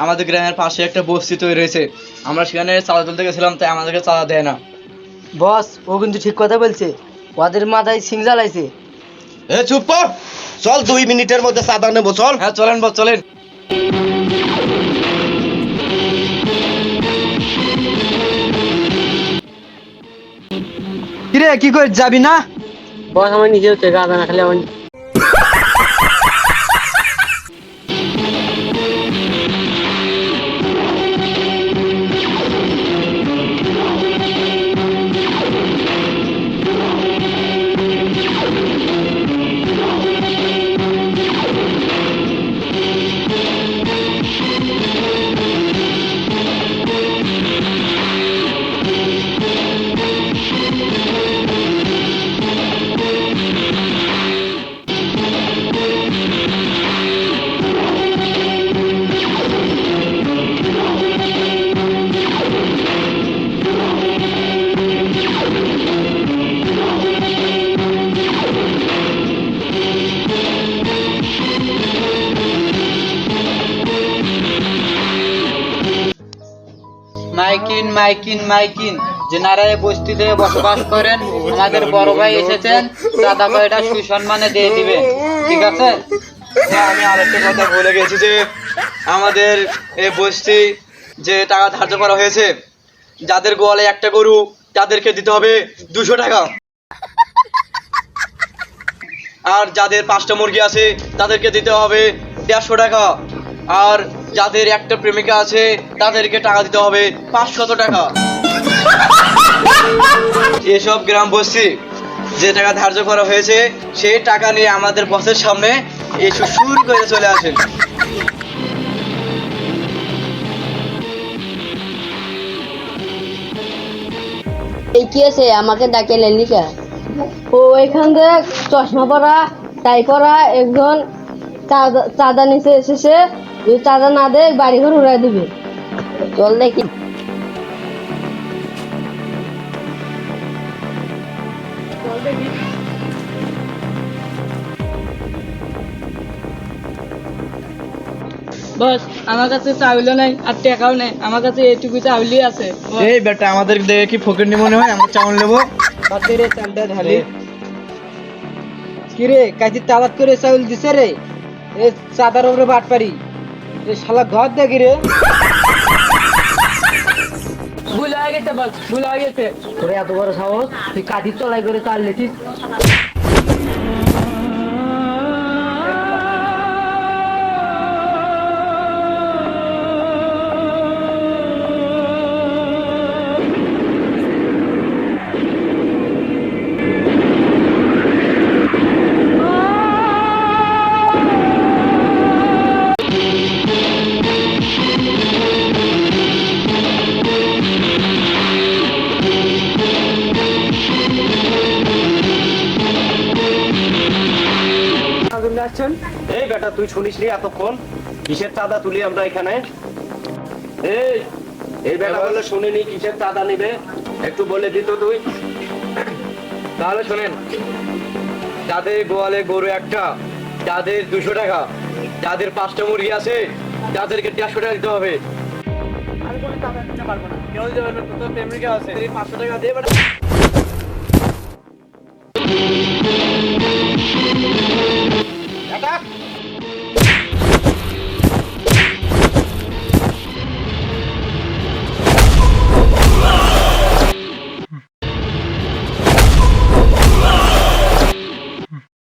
আমাদের গ্রামের পাশে একটা বস্তি তৈরি হয়েছে, আমরা সেখানে চাঁদা তুলতে গেছিলাম, তাই আমাদেরকে চাঁদা দেয় না। বস, ও কিন্তু ঠিক কথা বলছে, ওদের মাথায় সিং জ্বালাইছে। এ চুপ কর, চল 2 মিনিটের মধ্যে চাঁদা নেবো, চল। হ্যাঁ চলেন বস চলেন। কিরে কি করে যাবি না? বস আমার নিজে হচ্ছে গাঁদা না খালি আমার মাইকিন মাইকিন মাইকিন, যেনারা এই বস্তিতে বসবাস করেন, আমাদের বড় ভাই এসেছেন, চাঁদা কয়টা সুসম্মানে দিয়ে দিবেন, ঠিক আছে? হ্যাঁ, আমি আরেকটা কথা বলে গেছি যে আমাদের এই বস্তি যে টাকা ধার্য করা হয়েছে, যাদের গোয়ালে একটা গরু তাদেরকে দিতে হবে 200 টাকা, আর যাদের 5টা মুরগি আছে তাদেরকে দিতে হবে 150 টাকা, আর যাদের একটা প্রেমিকা আছে তাদেরকে টাকা দিতে হবে 500 টাকা। এসব গ্রাম বস্তি যে টাকা ধার্য করা হয়েছে সেই টাকা নিয়ে আমাদের বসের সামনে এসে শুরু করে চলে আসেন। এই কি আছে আমাকে ডাকে লেলিকা? ও এখান থেকে চশমা পরা টাই পরা একজন চাঁদা নিচে এসেছে, যদি চাঁদা না দেয় বাড়ি ঘর উড়াই দিবে। চল দেখি। বস আমার কাছে চাউলও নাই আর টাকাও নেই, আমার কাছে এইটুকু চাউলই আছে। এই বেটা, আমাদের দেখে কি ফকির মনে হয়? আমরা চাউল নেবো। রে চালটা ঢালি। কিরে কাজী তালাত করে চাউল দিছে রে? এ চাদার উপরে বাট পারি, এ শালা ঘর দেখি রে। ভুল হয়ে গেছে বস, ভুল হয়ে গেছে। তোরে এত বড় সাহস, তুই কাঠি চলাই করে চাল লেছিস? এই বেটা, তুই শুনিস নি এতক্ষণ কিসের চাঁদা তুলি আমরা এখানে? এই এই বেটা বলে শুনিনি কিসের চাঁদা নিবে, একটু বলে দিত তুই। তাহলে শোনেন, যাদের গোয়ালে গরু একটা তাদের 200 টাকা, যাদের 5টা মুরগি আছে তাদেরকে 150 টাকা দিতে হবে। আমি কোনো টাকা দিতে পারবো না, কেউ দেবে না, তোর প্রেমিকা আছে, 500 টাকা দিয়ে